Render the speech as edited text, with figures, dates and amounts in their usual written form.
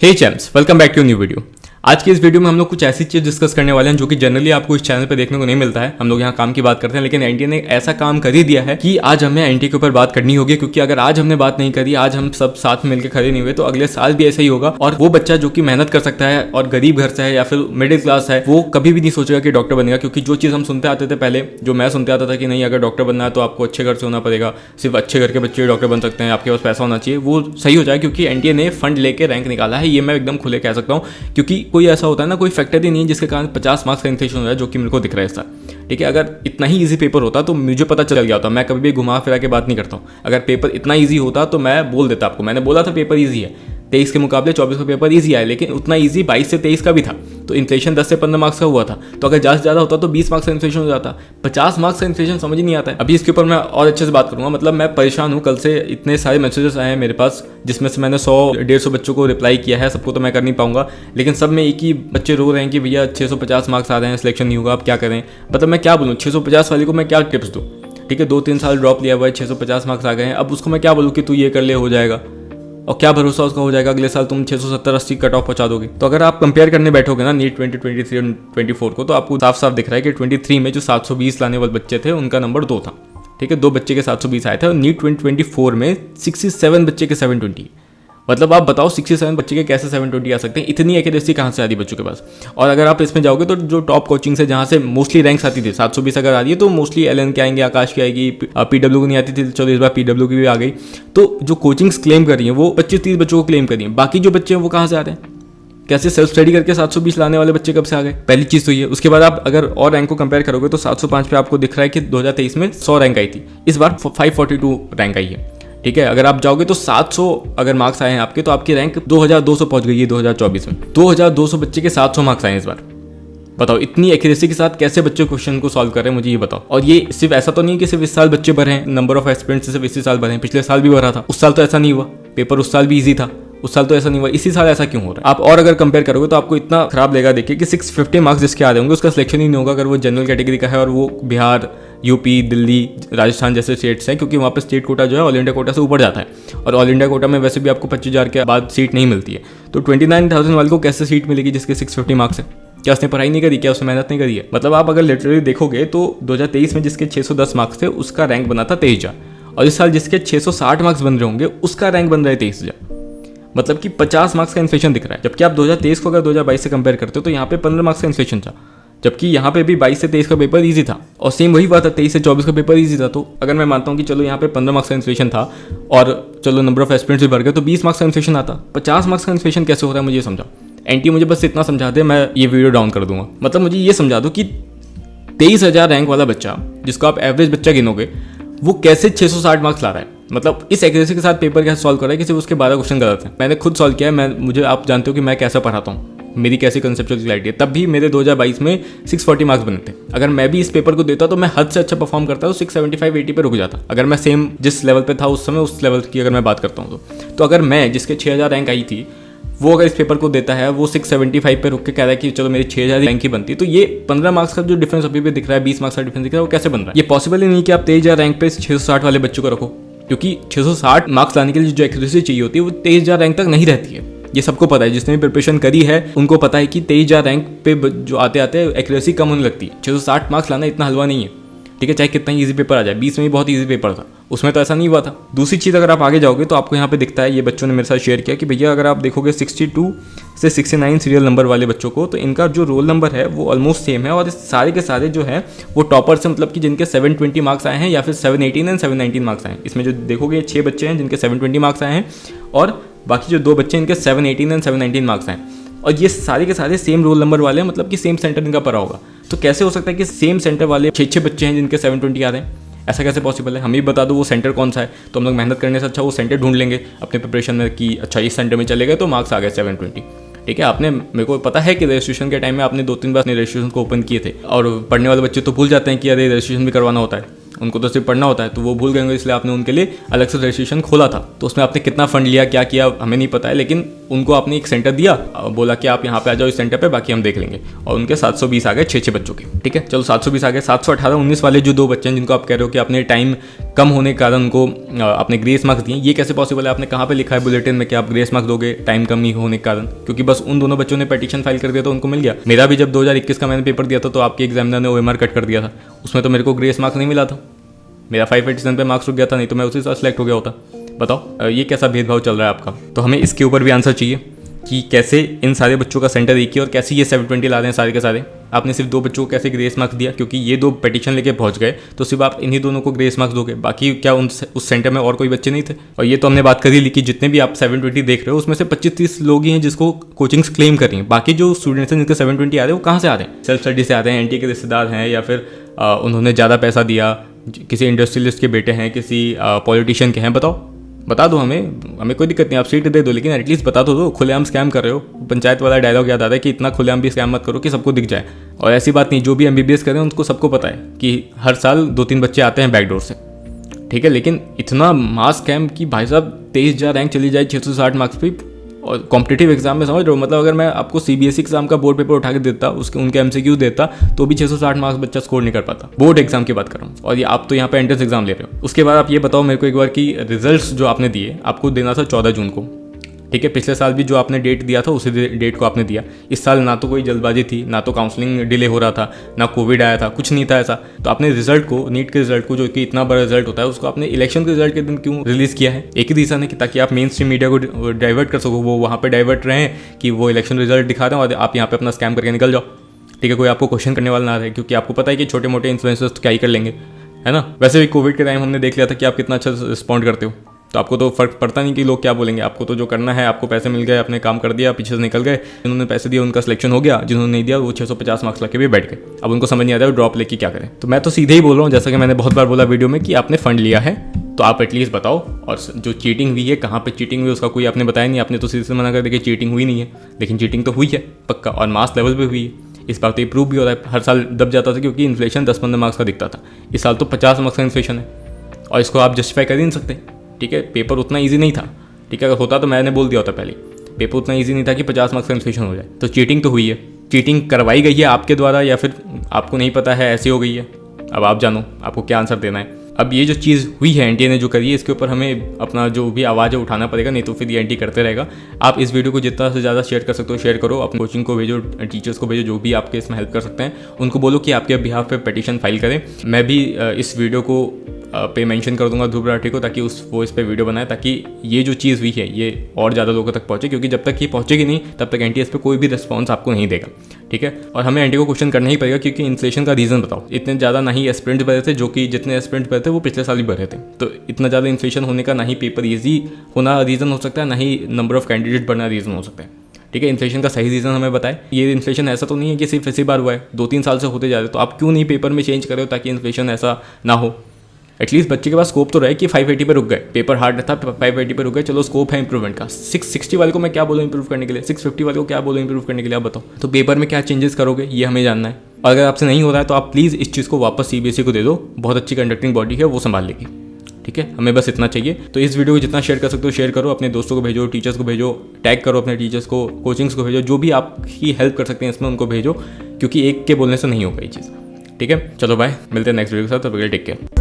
Hey champs, welcome back to new video. आज की इस वीडियो में हम लोग कुछ ऐसी चीज़ डिस्कस करने वाले हैं जो कि जनरली आपको इस चैनल पे देखने को नहीं मिलता है। हम लोग यहाँ काम की बात करते हैं, लेकिन एनटीए ने ऐसा काम कर ही दिया है कि आज हमें एनटीए के ऊपर बात करनी होगी, क्योंकि अगर आज हमने बात नहीं करी, आज हम सब साथ में मिलकर खड़े नहीं हुए, तो अगले साल भी ऐसा ही होगा। और वो बच्चा जो कि मेहनत कर सकता है और गरीब घर से है या फिर मिडिल क्लास है, वो कभी भी नहीं सोचेगा कि डॉक्टर बनेगा। क्योंकि जो चीज़ हम सुनते आते थे पहले, जो मैं सुनते आता था कि नहीं, अगर डॉक्टर बनना है तो आपको अच्छे घर से होना पड़ेगा, सिर्फ अच्छे घर के बच्चे डॉक्टर बन सकते हैं, आपके पास पैसा होना चाहिए, वो सही हो जाए। क्योंकि एनटीए ने फंड लेके रैंक निकाला है, ये मैं एकदम खुले कह सकता हूँ। क्योंकि कोई ऐसा होता है ना, कोई फैक्टर ही नहीं है जिसके कारण 50 मार्क्स का इन्फ्लेशन हो रहा है, जो कि मेरे को दिख रहा है सर। ठीक है, अगर इतना ही इजी पेपर होता तो मुझे पता चल गया होता। मैं कभी भी घुमा फिरा के बात नहीं करता हूँ। अगर पेपर इतना इजी होता तो मैं बोल देता आपको। मैंने बोला था पेपर इजी है, 23 के मुकाबले 24 का पेपर इजी आया, लेकिन उतना इजी 22 से 23 का भी था। तो इन्फ्लेशन 10 से 15 मार्क्स का हुआ था। तो अगर ज़्यादा होता तो 20 मार्क्स का इन्फ्लेशन हो जाता। 50 मार्क्स का इन्फ्लेशन समझ ही नहीं आता है। अभी इसके ऊपर मैं और अच्छे से बात करूंगा। मतलब मैं परेशान हूँ। कल से इतने सारे मैसेजेस आए हैं मेरे पास, जिसमें से मैंने 100-150 बच्चों को रिप्लाई किया है। सबको तो मैं कर नहीं पाऊंगा, लेकिन सब में एक ही बच्चे रो रहे हैं कि भैया 650 मार्क्स आ रहे हैं, सिलेक्शन नहीं होगा, आप क्या करें। मतलब मैं क्या बोलूँ, 650 वाले को मैं क्या टिप्स दूँ। ठीक है, 2-3 साल ड्रॉप लिया हुआ है, 650 मार्क्स आ गए हैं, अब उसको मैं क्या बोलूँ कि तू ये कर ले, हो जाएगा। और क्या भरोसा उसका हो जाएगा, अगले साल तुम 670-80 कट ऑफ पहुंचा दोगे। तो अगर आप कंपेयर करने बैठोगे ना नीट 2023 और 24 को, तो आपको साफ साफ दिख रहा है कि 23 में जो 720 लाने वाले बच्चे थे उनका नंबर 2 था। ठीक है, 2 बच्चे के 720 आए थे। और नीट 2024 में 67 बच्चे के 720। मतलब आप बताओ 67 बच्चे के कैसे 720 आ सकते हैं। इतनी एक्यूरेसी कहाँ से आ रही बच्चों के पास। और अगर आप इसमें जाओगे तो जो टॉप कोचिंग से जहाँ से मोस्टली रैंक्स आती थी, 720 अगर आ रही है तो मोस्टली एलएन के आएंगे, आकाश की आएगी, पीडब्ल्यू की नहीं आती थी, चलो इस बार पीडब्ल्यू की भी आ गई। तो जो कोचिंग्स क्लेम कर रही हैं वो 25-30 बच्चों को क्लेम कर रही हैं। बाकी जो बच्चे हैं वो कहाँ से आ रहे हैं, कैसे सेल्फ स्टडी करके 720 लाने वाले बच्चे कब से आ गए। पहली चीज़ तो ये। उसके बाद आप अगर और रैंक को कंपेयर करोगे तो 705 पे आपको दिख रहा है कि 2023 में 100 रैंक आई थी, इस बार 542 रैंक आई है। ठीक है, अगर आप जाओगे तो 700 अगर मार्क्स आए हैं आपके, तो आपकी रैंक 2200 पहुंच गई है 2024 में। 2200 बच्चे के 700 मार्क्स आए हैं इस बार। बताओ इतनी एक्यूरेसी के साथ कैसे बच्चे क्वेश्चन को सॉल्व कर रहे हैं, मुझे ये बताओ। और ये सिर्फ ऐसा तो नहीं है कि सिर्फ इस साल बच्चे बढ़े हैं, नंबर ऑफ एस्पिरेंट्स सिर्फ इसी साल बढ़े हैं, पिछले साल भी बढ़ा था। उस साल तो ऐसा नहीं हुआ, पेपर उस साल भी ईजी था, उस साल तो ऐसा नहीं हुआ, इसी साल ऐसा क्यों हो रहा है। आप और अगर कंपेयर करोगे तो आपको इतना खराब लगेगा। देखिए कि 650 मार्क्स जिसके आ रहे होंगे उसका सिलेक्शन ही नहीं होगा अगर वो जनरल कैटेगरी का है और वो बिहार, यूपी, दिल्ली, राजस्थान जैसे स्टेट्स हैं, क्योंकि वहाँ पे स्टेट कोटा जो है ऑल इंडिया कोटा से ऊपर जाता है। और ऑल इंडिया कोटा में वैसे भी आपको 25,000 के बाद सीट नहीं मिलती है। तो 29,000 वाले को कैसे सीट मिलेगी जिसके 650 मार्क्स है। क्या उसने पढ़ाई नहीं करी, क्या उसने मेहनत नहीं करी है। मतलब आप अगर लिटरली देखोगे तो 2023 में जिसके 610 मार्क्स थे उसका रैंक बना था 23,000, और इस साल जिसके 660 मार्क्स बन रहे होंगे उसका रैंक बन रहा है 23,000। मतलब कि 50 मार्क्स का इन्फ्लेशन दिख रहा है। जबकि आप 2023 को अगर 2022 से कंपेयर करते हो तो यहाँ पे 15 मार्क्स का इन्फ्लेशन था, जबकि यहाँ पे भी 22 से 23 का पेपर इजी था। और सेम वही बात है, 23 से 24 का पेपर इजी था। तो अगर मैं मानता हूँ कि चलो यहाँ पे 15 मार्क्स का इन्फ्लेशन था और चलो नंबर ऑफ एस्पिरेंट्स भी बढ़ गए, तो 20 मार्क्स का इन्फ्लेशन आता। 50 मार्क्स का इन्फ्लेशन कैसे होता है मुझे ये समझाओ। एनटीए मुझे बस इतना समझा दे, मैं ये वीडियो डाउन कर दूंगा। मतलब मुझे ये समझा दो कि 23,000 रैंक वाला बच्चा, जिसको आप एवरेज बच्चा गिनोगे, वो कैसे 660 मार्क्स ला रहा है। मतलब इस एक्यूरेसी के साथ पेपर कैसे सॉल्व कर रहा है कि सिर्फ उसके 12 क्वेश्चन गलत हैं। मैंने खुद सॉल्व किया है, मुझे आप जानते हो कि मैं कैसा पढ़ाता हूँ, मेरी कैसी कंसेप्चुअल क्लैरिटी है। तब भी मेरे 2022 में 640 मार्क्स बने थे। अगर मैं भी इस पेपर को देता तो मैं हद से अच्छा परफॉर्म करता तो 675-80 पे रुक जाता। अगर मैं सेम जिस लेवल पे था उस समय, उस लेवल की अगर मैं बात करता हूँ तो अगर मैं जिसके 6,000 रैंक आई थी, वो अगर इस पेपर को देता है, वो 675 पे रुक के कह रहा है कि चलो मेरी 6,000 रैंक ही बनती है, तो ये 15 मार्क्स का जो डिफरेंस अभी भी दिख रहा है, 20 मार्क्स का डिफरेंस दिख रहा है, वो कैसे बन रहा है। ये पॉसिबल ही नहीं कि आप 23,000 रैंक पे 660 वाले बच्चों को रखो, क्योंकि 660 मार्क्स लाने के लिए जो एक्यूरेसी चाहिए होती है वो 23,000 रैंक तक नहीं रहती है। ये सबको पता है, जिसने भी प्रिपरेशन करी है उनको पता है कि 23,000 रैंक पे जो आते आते एक्यूरेसी कम होने लगती है। 660 मार्क्स लाना इतना हलवा नहीं है। ठीक है, चाहे कितना ही ईजी पेपर आ जाए। 20 में भी बहुत ईजी पेपर था, उसमें तो ऐसा नहीं हुआ था। दूसरी चीज़, अगर आप आगे जाओगे तो आपको यहाँ पे दिखता है, ये बच्चों ने मेरे साथ शेयर किया कि भैया अगर आप देखोगे 62 से 69 सीरियल नंबर वाले बच्चों को, तो इनका जो रोल नंबर है वो ऑलमोस्ट सेम है। और सारे के सारे जो है वो टॉपर्स हैं, मतलब कि जिनके 720 मार्क्स आए हैं या फिर 718 एंड 719 मार्क्स आए हैं। इसमें जो देखोगे 6 बच्चे हैं जिनके 720 मार्क्स आए हैं, और बाकी जो 2 बच्चे हैं इनके 718 एंड 719 मार्क्स आए हैं। और ये सारे के सारे सेम रोल नंबर वाले हैं, मतलब कि सेम सेंटर इनका पड़ा होगा। तो कैसे हो सकता है कि सेम सेंटर वाले 6 बच्चे हैं जिनके 720 आ रहे हैं। ऐसा कैसे पॉसिबल है। हम ही बता दो वो सेंटर कौन सा है, तो हम लोग मेहनत करने से अच्छा वो सेंटर ढूंढ लेंगे अपने प्रिपरेशन में कि अच्छा इस सेंटर में चले गए तो मार्क्स आ गए 720। ठीक है, आपने, मेरे को पता है कि रजिस्ट्रेशन के टाइम में आपने 2-3 बार अपने रजिस्ट्रेशन को ओपन किए थे, और पढ़ने वाले बच्चे तो भूल जाते हैं कि अरे रजिस्ट्रेशन भी करवाना होता है। उनको तो सिर्फ पढ़ना होता है, तो वो भूल गए होंगे, इसलिए आपने उनके लिए अलग से रजिस्ट्रेशन खोला था। तो उसमें आपने कितना फंड लिया, क्या किया, हमें नहीं पता है, लेकिन उनको आपने एक सेंटर दिया, बोला कि आप यहाँ पे आ जाओ इस सेंटर पे, बाकी हम देख लेंगे। और उनके 720 आ गए 6 बच्चों के। ठीक है, चलो 720 आ गए। 718 19 वाले जो 2 बच्चे हैं जिनको आप कह रहे हो कि आपने टाइम कम होने के कारण उनको आपने ग्रेस मार्क्स दिए, ये कैसे पॉसिबल है? आपने कहाँ पे लिखा है बुलेटिन में कि आप ग्रेस मार्क्स दोगे टाइम कम नहीं होने के कारण? क्योंकि बस उन दोनों बच्चों ने पिटीशन फाइल कर दिया तो उनको मिल गया। मेरा भी जब 2021 का मैंने पेपर दिया था तो आपके एग्जामिनर ने OMR कट कर दिया था, उसमें तो मेरे को ग्रेस मार्क्स नहीं मिला था, मेरा 587 पे मार्क्स रुक गया था, नहीं तो मैं उसी साथ सेलेक्ट हो गया होता। बताओ ये कैसा भेदभाव चल रहा है आपका? तो हमें इसके ऊपर भी आंसर चाहिए कि कैसे इन सारे बच्चों का सेंटर एक ही और कैसे ये 720 ला रहे हैं सारे के सारे। आपने सिर्फ 2 बच्चों को कैसे ग्रेस मार्क्स दिया? क्योंकि ये 2 पिटीशन लेके पहुंच गए तो सिर्फ आप इन्हीं दोनों को ग्रेस मार्क्स दोगे, बाकी क्या उस सेंटर में और कोई बच्चे नहीं थे? और ये तो हमने बात करी ली कि जितने भी आप 720 देख रहे हो उसमें से 25-30 लोग ही हैं जिसको कोचिंग्स क्लेम कर रही हैं। बाकी जो स्टूडेंट्स हैं जिनके 720 आ रहे हैं वो कहाँ से आ रहे हैं? सेल्फ स्टडी से आते हैं, एंटी के रिश्तेदार हैं, या फिर उन्होंने ज़्यादा पैसा दिया, किसी इंडस्ट्रियलिस्ट के बेटे हैं, किसी पॉलिटिशियन के हैं? बता दो हमें कोई दिक्कत नहीं, आप सीट दे दो, लेकिन एटलीस्ट बता तो दो। खुलेआम स्कैम कर रहे हो, पंचायत वाला डायलॉग याद आता है कि इतना खुलेआम भी स्कैम मत करो कि सबको दिख जाए। और ऐसी बात नहीं, जो भी MBBS कर रहे हैं उनको सबको पता है कि हर साल 2-3 बच्चे आते हैं बैकडोर से। ठीक है, लेकिन इतना मास स्कैम कि भाई साहब 23,000 रैंक चली जाए 660 मार्क्स पे। और कॉम्पिटिटिव एग्जाम में समझ रहे हो, मतलब अगर मैं आपको CBSE एग्जाम का बोर्ड पेपर उठा के देता, उनके MCQ देता, तो भी 660 मार्क्स बच्चा स्कोर नहीं कर पाता। बोर्ड एग्जाम की बात कर रहा हूँ, और ये आप तो यहाँ पे एंट्रेंस एग्जाम ले रहे हो। उसके बाद आप ये बताओ मेरे को एक बार कि रिजल्ट्स जो आपने दिए, आपको देना था 14 जून को। ठीक है, पिछले साल भी जो आपने डेट दिया था उसी डेट को आपने दिया। इस साल ना तो कोई जल्दबाजी थी, ना तो काउंसलिंग डिले हो रहा था, ना कोविड आया था, कुछ नहीं था ऐसा। तो आपने रिजल्ट को, नीट के रिजल्ट को, जो कि इतना बड़ा रिजल्ट होता है, उसको आपने इलेक्शन के रिजल्ट के दिन क्यों रिलीज किया है? एक ही रीज़न है कि ताकि आप मेन स्ट्रीम मीडिया को डाइवर्ट कर सको, वो वहाँ पर डाइवर्ट रहे कि वो इलेक्शन रिजल्ट दिखा रहे हैं और आप यहाँ पर अपना स्कैम करके निकल जाओ। ठीक है, कोई आपको क्वेश्चन करने वाला ना रहे, क्योंकि आपको पता है कि छोटे मोटे इन्फ्लुएंसर्स तो क्या ही कर लेंगे, है ना। वैसे भी कोविड के टाइम हमने देख लिया था कि आप कितना अच्छा रिस्पॉन्ड करते हो, तो आपको तो फर्क पड़ता नहीं कि लोग क्या बोलेंगे। आपको तो जो करना है, आपको पैसे मिल गए, आपने काम कर दिया, पीछे से निकल गए। जिन्होंने पैसे दिए उनका सिलेक्शन हो गया, जिन्होंने नहीं दिया वो 650 मार्क्स लग के भी बैठ गए। अब उनको समझ नहीं आता है ड्रॉप लेके क्या करें। तो मैं तो सीधे ही बोल रहा हूँ, जैसा कि मैंने बहुत बार बोला वीडियो में, कि आपने फंड लिया है तो आप एटलीस्ट बताओ। और जो चीटिंग हुई है, कहाँ पे चीटिंग हुई उसका कोई आपने बताया नहीं। आपने तो सीधे से मना कर दिया कि चीटिंग हुई नहीं है, लेकिन चीटिंग तो हुई है पक्का, और मास लेवल पे हुई है। इस बार तो ये प्रूव भी हो रहा है। हर साल दब जाता था क्योंकि इन्फ्लेशन 10-15 मार्क्स का दिखता था, इस साल तो 50 मार्क्स का इन्फ्लेशन है, और इसको आप जस्टिफाई कर ही नहीं सकते। ठीक है, पेपर उतना ईजी नहीं था। ठीक है, अगर होता तो मैंने बोल दिया होता पहले, पेपर उतना ईजी नहीं था कि 50 मार्क्स का इन्फ्लेशन हो जाए। तो चीटिंग तो हुई है, चीटिंग करवाई गई है आपके द्वारा, या फिर आपको नहीं पता है ऐसी हो गई है। अब आप जानो आपको क्या आंसर देना है। अब ये जो चीज़ हुई है NTA ने जो करी है, इसके ऊपर हमें अपना जो भी आवाज़ है उठाना पड़ेगा, नहीं तो फिर ये NTA करते रहेगा। आप इस वीडियो को जितना से ज़्यादा शेयर कर सकते हो शेयर करो, अपने कोचिंग को भेजो, टीचर्स को भेजो, जो भी आपके इसमें हेल्प कर सकते हैं उनको बोलो कि आपके बिहाफ पे पिटीशन फाइल करें। मैं भी इस वीडियो को पे मेंशन कर दूंगा ध्रुव राठी को, ताकि वो इस पे वीडियो बनाए, ताकि ये जो चीज़ हुई है ये और ज़्यादा लोगों तक पहुँचे, क्योंकि जब तक ये पहुँचेगी नहीं तब तक NTA इस पे कोई भी रिस्पॉन्स आपको नहीं देगा। ठीक है, और हमें NTA को क्वेश्चन करना ही पड़ेगा, क्योंकि इन्फ्लेशन का रीज़न बताओ। इतने ज़्यादा ना ही एस्पिरेंट्स भरे थे, जो कि जितने एस्पिरेंट्स भरे थे वो पिछले साल ही भरे थे। तो इतना ज़्यादा इन्फ्लेशन होने का ना ही पेपर ईजी होना रीज़न हो सकता है, ना ही नंबर ऑफ कैंडिडेट बढ़ना रीज़न हो सकता है। ठीक है, इन्फ्लेशन का सही रीज़न हमें बताए। ये इन्फ्लेशन ऐसा तो नहीं है कि सिर्फ इसी बार हुआ है, 2-3 साल से होते जा रहे हैं। तो आप क्यों नहीं पेपर में चेंज करो ताकि इन्फ्लेशन ऐसा ना हो? एटलीस्ट बच्चे के पास स्कोप तो रहे कि 580 पे रुक गए, पेपर हार्ड था 580 पे रुक गए, चलो स्कोप है इंप्रूवमेंट का। 660 वाले को मैं क्या बोलूँ इंप्रूव करने के लिए, 650 वाले को क्या बोलूँ इंप्रूव करने के लिए, आप बताओ। तो पेपर में क्या चेंजेस करोगे ये हमें जानना है। और अगर आपसे नहीं हो रहा है तो आप प्लीज़ इस चीज़ को वापस CBSE को दे दो, बहुत अच्छी कंडक्टिंग बॉडी है, वो संभाल लेगी। ठीक है, हमें बस इतना चाहिए। तो इस वीडियो को जितना शेयर कर सकते हो शेयर करो, अपने दोस्तों को भेजो, टीचर्स को भेजो, टैग करो अपने टीचर्स को, कोचिंग्स को भेजो, जो भी आपकी हेल्प कर सकते हैं इसमें उनको भेजो, क्योंकि एक के बोलने से नहीं होगा ये चीज़। ठीक है, चलो बाय, मिलते हैं नेक्स्ट वीडियो के साथ, तब तक टेक केयर।